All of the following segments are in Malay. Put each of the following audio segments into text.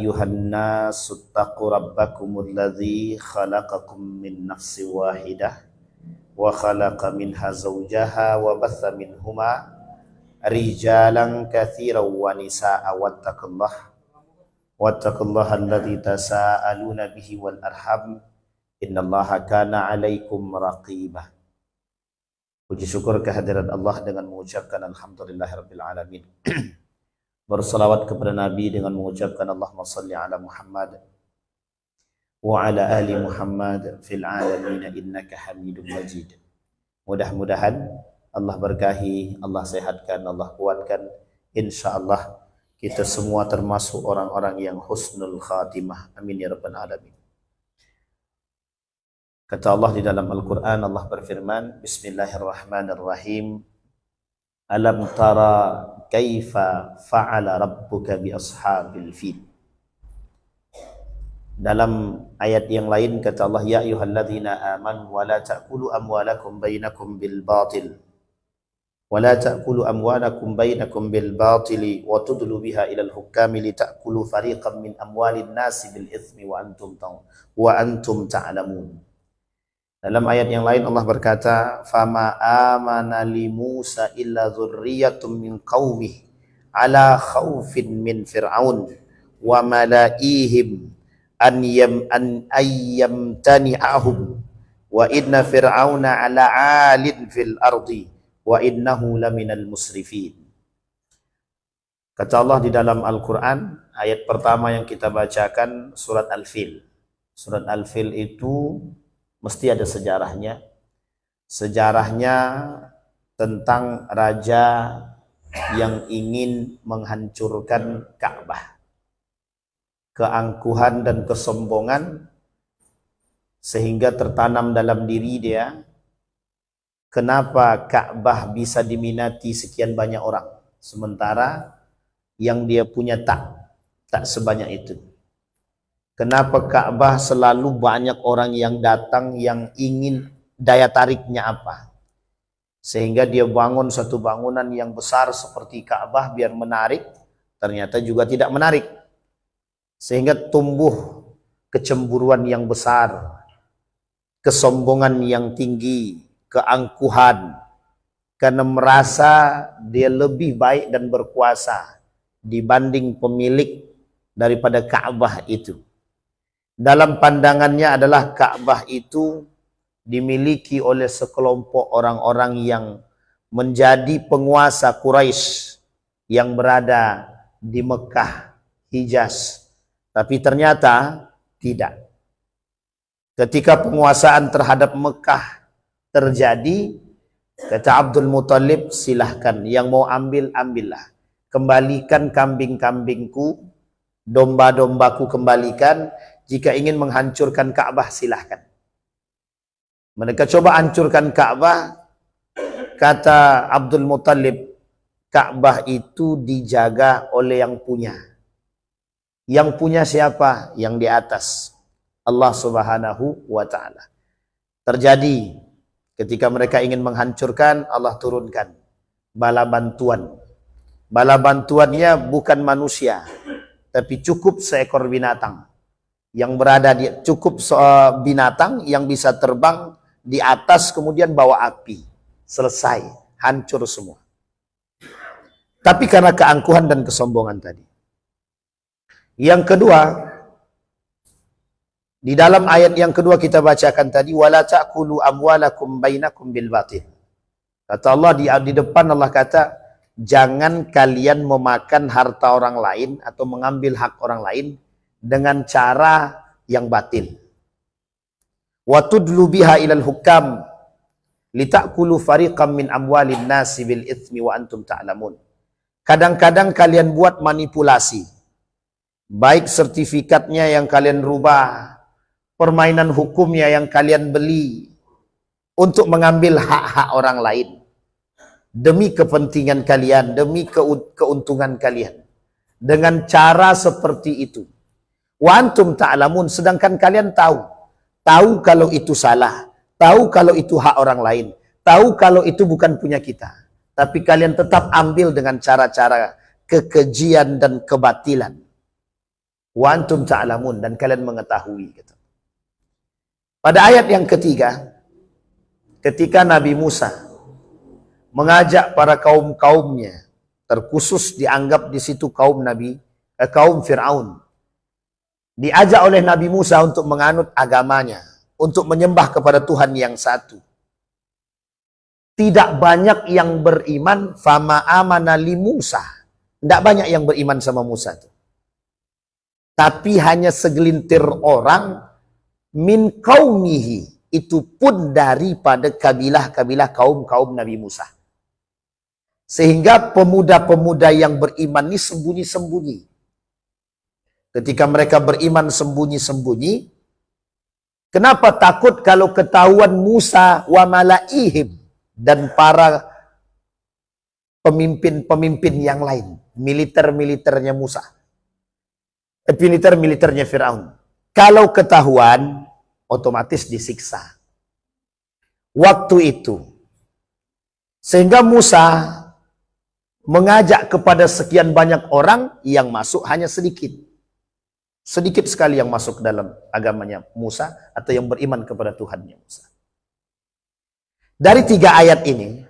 ayyuhan nasu taqu rabbakumul ladzi khalaqakum min nafsin wahidah wa khalaqa minha zawjaha wa batha minhuma rijalan katsiran wa nisaa wattaqullaha alladzi tasaaluna bihi wal arham innallaha kana 'alaikum raqibah. Puji syukur kehadirat Allah dengan mengucapkan alhamdulillahirabbil alamin. Bersalawat kepada Nabi dengan mengucapkan Allahumma salli ala Muhammad wa ala ali Muhammad fil alamin innaka Hamidum Majid. Mudah-mudahan Allah berkahi, Allah sehatkan, Allah kuatkan. Insyaallah kita semua termasuk orang-orang yang husnul khatimah. Amin ya rabbal alamin. Kata Allah di dalam Al-Quran, Allah berfirman, Bismillahirrahmanirrahim. Alam tara kaifa fa'ala rabbuka bi ashabil fil. Dalam ayat yang lain kata Allah, ya ayyuhalladzina amanu wa la ta'kulu amwalakum bainakum bil batil. Wa la ta'kulu amwalakum bainakum bil batili wa tudlu biha ilal hukami li ta'kulu fariqan min amwalin nasi bil ithmi wa antum ta'lamun. Dalam ayat yang lain Allah berkata, "Fama amana li Musa illa dzurriyyatun min qaumih ala khaufin min fir'aun wa malaihim an ayyamtani'ahum wa inna fir'auna ala 'alin fil ardi wa innahu laminal musrifin." Kata Allah di dalam Al-Qur'an, ayat pertama yang kita bacakan surat Al-Fil. Surat Al-Fil itu mesti ada sejarahnya. Sejarahnya tentang raja yang ingin menghancurkan Ka'bah. Keangkuhan dan kesombongan sehingga tertanam dalam diri dia. Kenapa Ka'bah bisa diminati sekian banyak orang, sementara yang dia punya tak sebanyak itu. Kenapa Ka'bah selalu banyak orang yang datang yang ingin daya tariknya apa? Sehingga dia bangun satu bangunan yang besar seperti Ka'bah biar menarik, ternyata juga tidak menarik. Sehingga tumbuh kecemburuan yang besar, kesombongan yang tinggi, keangkuhan, karena merasa dia lebih baik dan berkuasa dibanding pemilik daripada Ka'bah itu. Dalam pandangannya adalah Ka'bah itu dimiliki oleh sekelompok orang-orang yang menjadi penguasa Quraisy yang berada di Mekah, Hijaz. Tapi ternyata tidak. Ketika penguasaan terhadap Mekah terjadi, kata Abdul Muthalib, silahkan, yang mau ambil, ambillah. Kembalikan kambing-kambingku, domba-dombaku kembalikan. Jika ingin menghancurkan Ka'bah, silahkan. Mereka coba hancurkan Ka'bah. Kata Abdul Muthalib, Ka'bah itu dijaga oleh yang punya. Yang punya siapa? Yang di atas, Allah Subhanahu wa ta'ala. Terjadi ketika mereka ingin menghancurkan, Allah turunkan bala bantuan. Bala bantuannya bukan manusia, tapi cukup seekor binatang yang berada di, cukup binatang yang bisa terbang di atas kemudian bawa api. Selesai, hancur semua. Tapi karena keangkuhan dan kesombongan tadi. Yang kedua, di dalam ayat yang kedua kita bacakan tadi, wala ta'kulu amwalakum bainakum bil batil. Kata Allah di depan, Allah kata, jangan kalian memakan harta orang lain atau mengambil hak orang lain dengan cara yang batil. Wa tudlu biha ilal hukam litakulu fariqam min amwalin nasi bil itsmi wa antum ta'lamun. Kadang-kadang kalian buat manipulasi. Baik sertifikatnya yang kalian rubah, permainan hukumnya yang kalian beli untuk mengambil hak-hak orang lain demi kepentingan kalian, demi keuntungan kalian. Dengan cara seperti itu. Wa antum ta'lamun, sedangkan kalian tahu kalau itu salah, tahu kalau itu hak orang lain, tahu kalau itu bukan punya kita. Tapi kalian tetap ambil dengan cara-cara kekejian dan kebatilan. Wa antum ta'lamun, dan kalian mengetahui. Gitu. Pada ayat yang ketiga, ketika Nabi Musa mengajak para kaum-kaumnya, terkhusus dianggap di situ kaum Fir'aun, diajak oleh Nabi Musa untuk menganut agamanya, untuk menyembah kepada Tuhan yang satu. Tidak banyak yang beriman, fama amana li Musa. Tidak banyak yang beriman sama Musa itu. Tapi hanya segelintir orang min qaumihi, itu pun daripada kabilah-kabilah kaum Nabi Musa. Sehingga pemuda-pemuda yang beriman ini sembunyi-sembunyi. Ketika mereka beriman sembunyi-sembunyi, kenapa takut kalau ketahuan Musa wa malaihim dan para pemimpin-pemimpin yang lain, militer-militernya Musa, militer-militernya Fir'aun. Kalau ketahuan, otomatis disiksa. Waktu itu, sehingga Musa mengajak kepada sekian banyak orang, yang masuk hanya sedikit. Sedikit sekali yang masuk dalam agamanya Musa, atau yang beriman kepada Tuhannya Musa. Dari 3 ayat ini,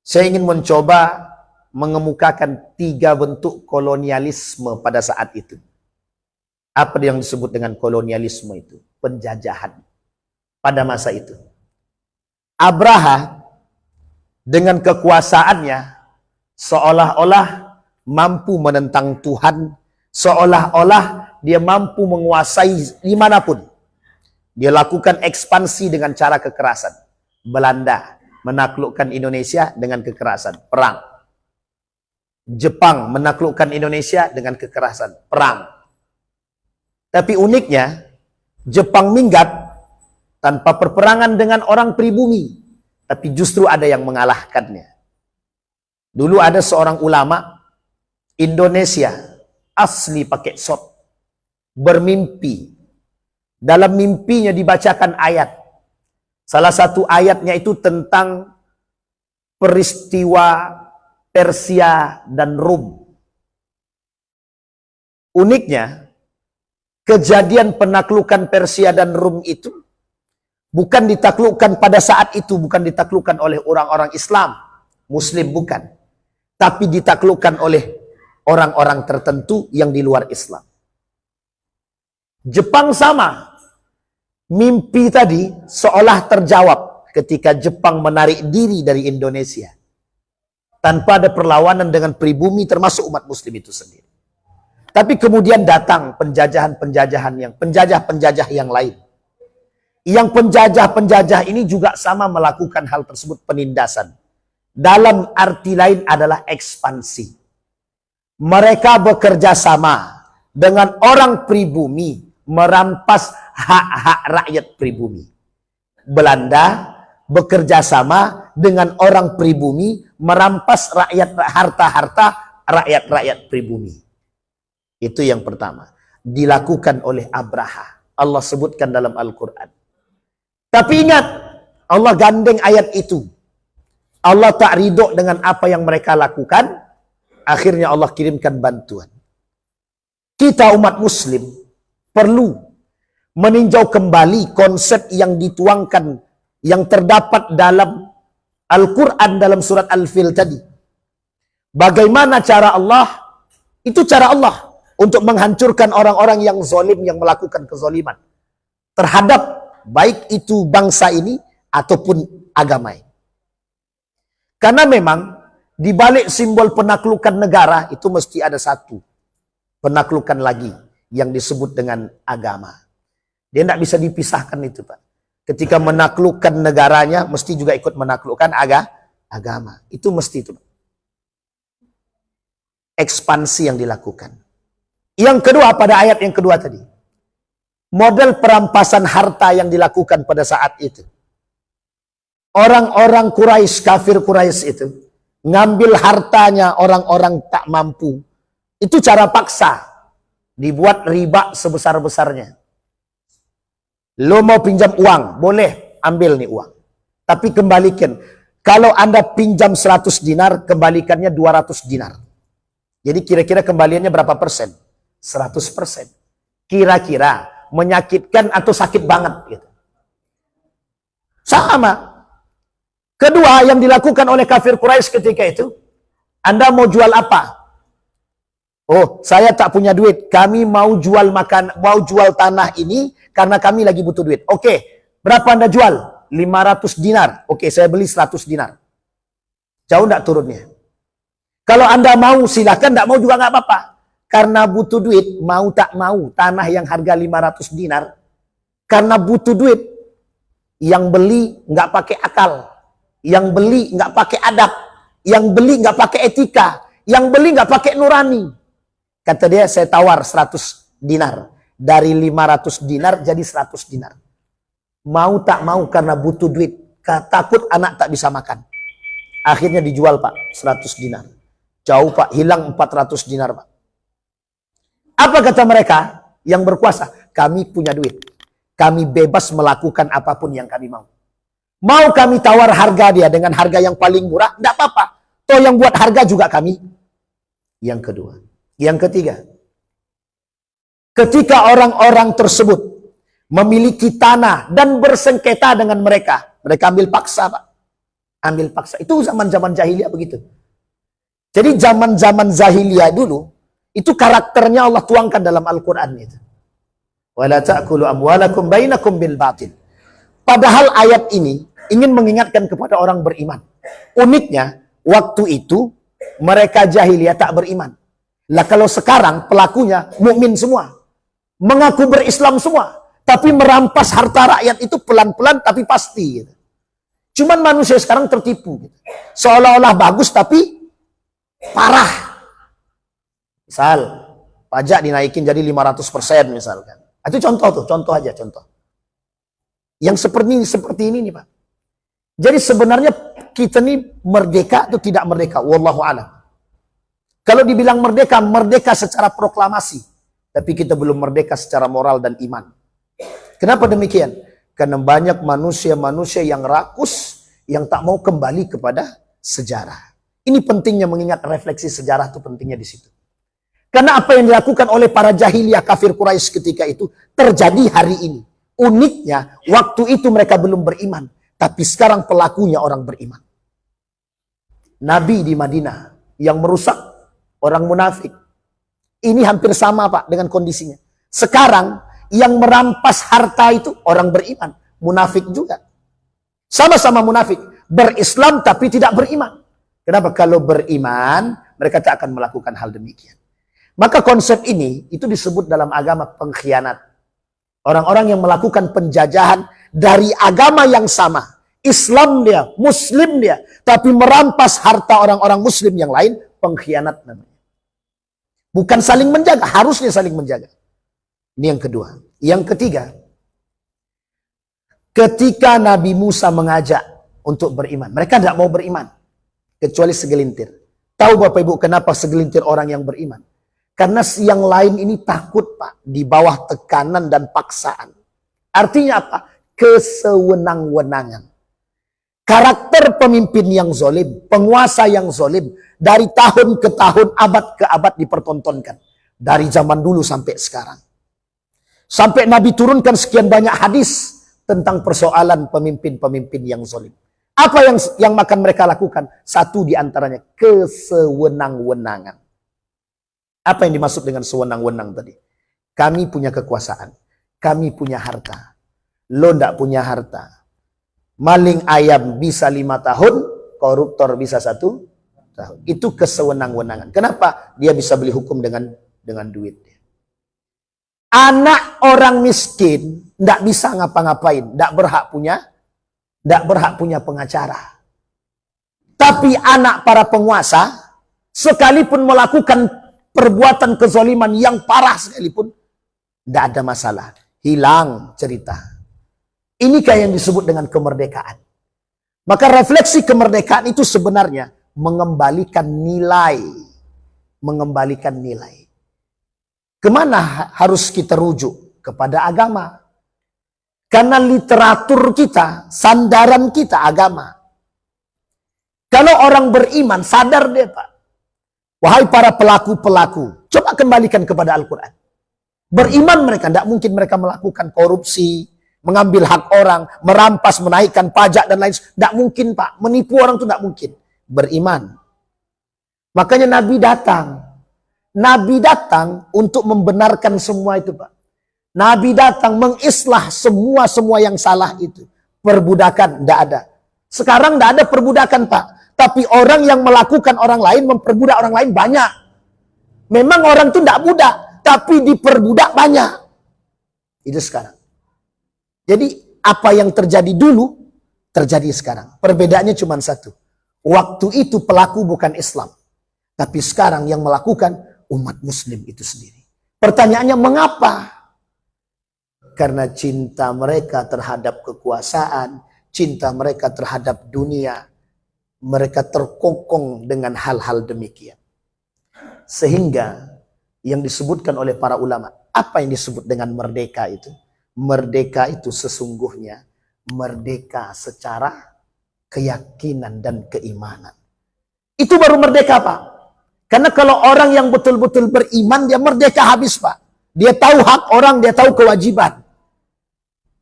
saya ingin mencoba mengemukakan 3 bentuk kolonialisme pada saat itu. Apa yang disebut dengan kolonialisme itu? Penjajahan pada masa itu. Abraha dengan kekuasaannya seolah-olah mampu menentang Tuhan, seolah-olah dia mampu menguasai dimanapun. Dia lakukan ekspansi dengan cara kekerasan. Belanda menaklukkan Indonesia dengan kekerasan, perang. Jepang menaklukkan Indonesia dengan kekerasan, perang. Tapi uniknya, Jepang minggat tanpa perperangan dengan orang pribumi, tapi justru ada yang mengalahkannya. Dulu ada seorang ulama Indonesia, asli pakai sot, bermimpi. Dalam mimpinya dibacakan ayat. Salah satu ayatnya itu tentang peristiwa Persia dan Rum. Uniknya, kejadian penaklukan Persia dan Rum itu bukan ditaklukkan pada saat itu, bukan ditaklukkan oleh orang-orang Islam, Muslim bukan. Tapi ditaklukkan oleh orang-orang tertentu yang di luar Islam. Jepang sama. Mimpi tadi seolah terjawab ketika Jepang menarik diri dari Indonesia. Tanpa ada perlawanan dengan pribumi termasuk umat muslim itu sendiri. Tapi kemudian datang penjajah-penjajah yang lain. Yang penjajah-penjajah ini juga sama melakukan hal tersebut, penindasan. Dalam arti lain adalah ekspansi. Mereka bekerja sama dengan orang pribumi merampas hak-hak rakyat pribumi. Belanda bekerja sama dengan orang pribumi merampas harta-harta rakyat-rakyat pribumi. Itu yang pertama. Dilakukan oleh Abraha. Allah sebutkan dalam Al-Quran. Tapi ingat, Allah gandeng ayat itu. Allah tak ridho dengan apa yang mereka lakukan. Akhirnya Allah kirimkan bantuan. Kita umat muslim perlu meninjau kembali konsep yang dituangkan, yang terdapat dalam Al-Quran dalam surat Al-Fil tadi. Bagaimana cara Allah? Itu cara Allah untuk menghancurkan orang-orang yang zalim, yang melakukan kezaliman terhadap baik itu bangsa ini ataupun agama ini. Karena memang di balik simbol penaklukan negara itu mesti ada satu penaklukan lagi yang disebut dengan agama. Dia tidak bisa dipisahkan itu, Pak. Ketika menaklukkan negaranya, mesti juga ikut menaklukkan agama. Itu mesti itu. Ekspansi yang dilakukan. Yang kedua, pada ayat yang kedua tadi. Model perampasan harta yang dilakukan pada saat itu. Orang-orang Quraisy, kafir Quraisy itu, ngambil hartanya orang-orang tak mampu. Itu cara paksa. Dibuat riba sebesar-besarnya. Lo mau pinjam uang, boleh ambil nih uang. Tapi kembalikan. Kalau Anda pinjam 100 dinar, kembalikannya 200 dinar. Jadi kira-kira kembaliannya berapa persen? 100%. Kira-kira menyakitkan atau sakit banget gitu. Sama. Kedua yang dilakukan oleh kafir Quraisy ketika itu, Anda mau jual apa? Oh, saya tak punya duit. Kami mau jual tanah ini karena kami lagi butuh duit. Oke, berapa Anda jual? 500 dinar. Oke, saya beli 100 dinar. Jauh enggak turunnya? Kalau Anda mau silakan, enggak mau juga enggak apa-apa. Karena butuh duit, mau tak mau, tanah yang harga 500 dinar, karena butuh duit, yang beli enggak pakai akal, yang beli enggak pakai adab, yang beli enggak pakai etika, yang beli enggak pakai nurani. Kata dia, saya tawar 100 dinar. Dari 500 dinar jadi 100 dinar. Mau tak mau karena butuh duit. Takut anak tak bisa makan. Akhirnya dijual Pak, 100 dinar. Jauh Pak, hilang 400 dinar Pak. Apa kata mereka yang berkuasa? Kami punya duit. Kami bebas melakukan apapun yang kami mau. Mau kami tawar harga dia dengan harga yang paling murah? Tidak apa-apa. Toh yang buat harga juga kami. Yang kedua. Yang ketiga, ketika orang-orang tersebut memiliki tanah dan bersengketa dengan mereka, mereka ambil paksa Pak. Ambil paksa. Itu zaman-zaman jahiliyah begitu. Jadi zaman-zaman jahiliyah dulu, itu karakternya Allah tuangkan dalam Al-Quran itu. Wala ta'kulu amwalakum bainakum bil batil. Padahal ayat ini ingin mengingatkan kepada orang beriman. Uniknya, waktu itu mereka jahiliyah tak beriman. Lah kalau sekarang pelakunya mukmin semua, mengaku berislam semua, tapi merampas harta rakyat itu pelan-pelan tapi pasti. Gitu. Cuman manusia sekarang tertipu, gitu. Seolah-olah bagus tapi parah. Misal pajak dinaikin jadi 500% misalkan. Itu contoh tuh, contoh aja contoh. Yang seperti ini nih Pak. Jadi sebenarnya kita nih merdeka atau tidak merdeka? Wallahu a'lam. Kalau dibilang merdeka, merdeka secara proklamasi. Tapi kita belum merdeka secara moral dan iman. Kenapa demikian? Karena banyak manusia-manusia yang rakus, yang tak mau kembali kepada sejarah. Ini pentingnya mengingat refleksi sejarah itu pentingnya di situ. Karena apa yang dilakukan oleh para jahiliyah kafir Quraisy ketika itu terjadi hari ini. Uniknya, waktu itu mereka belum beriman. Tapi sekarang pelakunya orang beriman. Nabi di Madinah yang merusak orang munafik. Ini hampir sama Pak dengan kondisinya. Sekarang yang merampas harta itu orang beriman. Munafik juga. Sama-sama munafik. Berislam tapi tidak beriman. Kenapa? Kalau beriman, mereka tak akan melakukan hal demikian. Maka konsep ini, itu disebut dalam agama pengkhianat. Orang-orang yang melakukan penjajahan dari agama yang sama. Islam dia, Muslim dia. Tapi merampas harta orang-orang Muslim yang lain, pengkhianat namanya. Bukan saling menjaga, harusnya saling menjaga. Ini yang kedua. Yang ketiga, ketika Nabi Musa mengajak untuk beriman, mereka tidak mau beriman. Kecuali segelintir. Tahu Bapak Ibu kenapa segelintir orang yang beriman? Karena yang lain ini takut Pak, di bawah tekanan dan paksaan. Artinya apa? Kesewenang-wenangan. Karakter pemimpin yang zolim, penguasa yang zolim, dari tahun ke tahun, abad ke abad dipertontonkan. Dari zaman dulu sampai sekarang. Sampai Nabi turunkan sekian banyak hadis tentang persoalan pemimpin-pemimpin yang zolim. Apa yang akan mereka lakukan? Satu di antaranya, kesewenang-wenangan. Apa yang dimaksud dengan sewenang-wenang tadi? Kami punya kekuasaan. Kami punya harta. Lo ndak punya harta. Maling ayam bisa 5 tahun, koruptor bisa 1 tahun. Itu kesewenang-wenangan. Kenapa? Dia bisa beli hukum dengan duit. Anak orang miskin ndak bisa ngapa-ngapain, ndak berhak punya pengacara. Tapi anak para penguasa, sekalipun melakukan perbuatan kezaliman yang parah sekalipun, ndak ada masalah. Hilang cerita. Inikah yang disebut dengan kemerdekaan. Maka refleksi kemerdekaan itu sebenarnya mengembalikan nilai. Mengembalikan nilai. Kemana harus kita rujuk? Kepada agama. Karena literatur kita, sandaran kita agama. Kalau orang beriman, sadar dia Pak. Wahai para pelaku-pelaku, coba Coba kembalikan kepada Al-Quran. Beriman mereka, tidak mungkin mereka melakukan korupsi, mengambil hak orang, merampas, menaikkan pajak dan lain. Tidak mungkin Pak, menipu orang itu tidak mungkin. Beriman. Makanya Nabi datang. Nabi datang untuk membenarkan semua itu Pak. Nabi datang mengislah semua yang salah itu. Perbudakan, tidak ada. Sekarang tidak ada perbudakan Pak. Tapi orang yang melakukan orang lain, memperbudak orang lain banyak. Memang orang itu tidak budak, tapi diperbudak banyak. Itu sekarang. Jadi apa yang terjadi dulu, terjadi sekarang. Perbedaannya cuma satu. Waktu itu pelaku bukan Islam. Tapi sekarang yang melakukan umat muslim itu sendiri. Pertanyaannya mengapa? Karena cinta mereka terhadap kekuasaan, cinta mereka terhadap dunia. Mereka terkokong dengan hal-hal demikian. Sehingga yang disebutkan oleh para ulama, apa yang disebut dengan merdeka itu? Merdeka itu sesungguhnya merdeka secara keyakinan dan keimanan. Itu baru merdeka Pak. Karena kalau orang yang betul-betul beriman, dia merdeka habis Pak. Dia tahu hak orang, dia tahu kewajiban.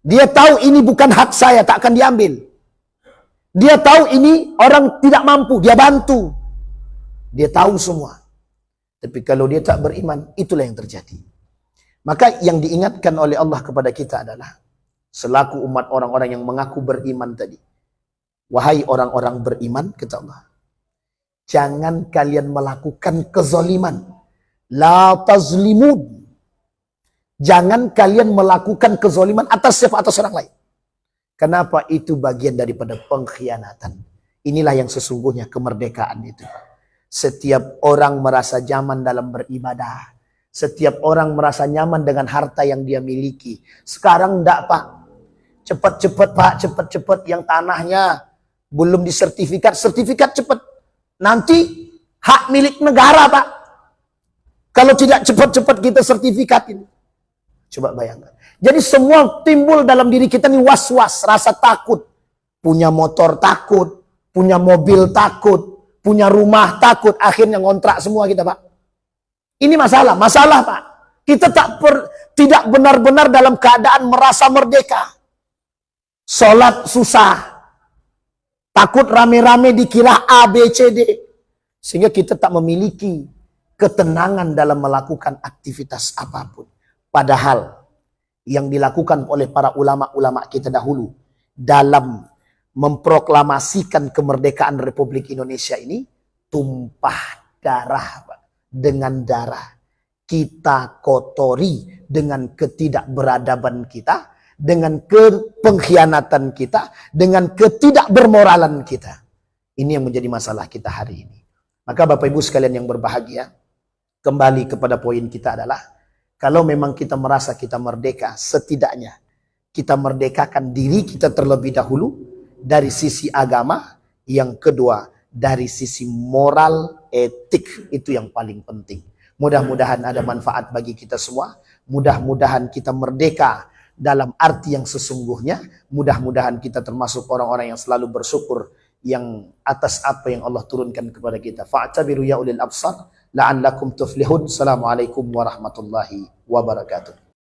Dia tahu ini bukan hak saya, tak akan diambil. Dia tahu ini orang tidak mampu, dia bantu. Dia tahu semua. Tapi kalau dia tak beriman, itulah yang terjadi. Maka yang diingatkan oleh Allah kepada kita adalah selaku umat orang-orang yang mengaku beriman tadi. Wahai orang-orang beriman, kata Allah, jangan kalian melakukan kezaliman. La tazlimun. Jangan kalian melakukan kezaliman atas orang lain. Kenapa? Itu bagian daripada pengkhianatan. Inilah yang sesungguhnya kemerdekaan itu. Setiap orang merasa nyaman dalam beribadah. Setiap orang merasa nyaman dengan harta yang dia miliki. Sekarang enggak Pak. Cepat-cepat Pak, cepat-cepat yang tanahnya belum disertifikat, sertifikat cepat. Nanti hak milik negara Pak. Kalau tidak cepat-cepat kita sertifikat ini. Coba bayangkan. Jadi semua timbul dalam diri kita nih was-was, rasa takut. Punya motor takut, punya mobil takut, punya rumah takut. Akhirnya ngontrak semua kita Pak. Ini masalah Pak. Kita tidak benar-benar dalam keadaan merasa merdeka. Sholat susah. Takut rame-rame dikira A, B, C, D. Sehingga kita tak memiliki ketenangan dalam melakukan aktivitas apapun. Padahal yang dilakukan oleh para ulama-ulama kita dahulu dalam memproklamasikan kemerdekaan Republik Indonesia ini tumpah darah Pak. Dengan darah kita kotori dengan ketidakberadaban kita, dengan pengkhianatan kita, dengan ketidakbermoralan kita. Ini yang menjadi masalah kita hari ini. Maka Bapak Ibu sekalian yang berbahagia, kembali kepada poin kita adalah, kalau memang kita merasa kita merdeka, setidaknya kita merdekakan diri kita terlebih dahulu dari sisi agama, yang kedua dari sisi moral, etik, itu yang paling penting. Mudah-mudahan ada manfaat bagi kita semua. Mudah-mudahan kita merdeka dalam arti yang sesungguhnya. Mudah-mudahan kita termasuk orang-orang yang selalu bersyukur yang atas apa yang Allah turunkan kepada kita. Fa'tabiru ya ulil absar la'allakum tuflihun. Assalamualaikum warahmatullahi wabarakatuh.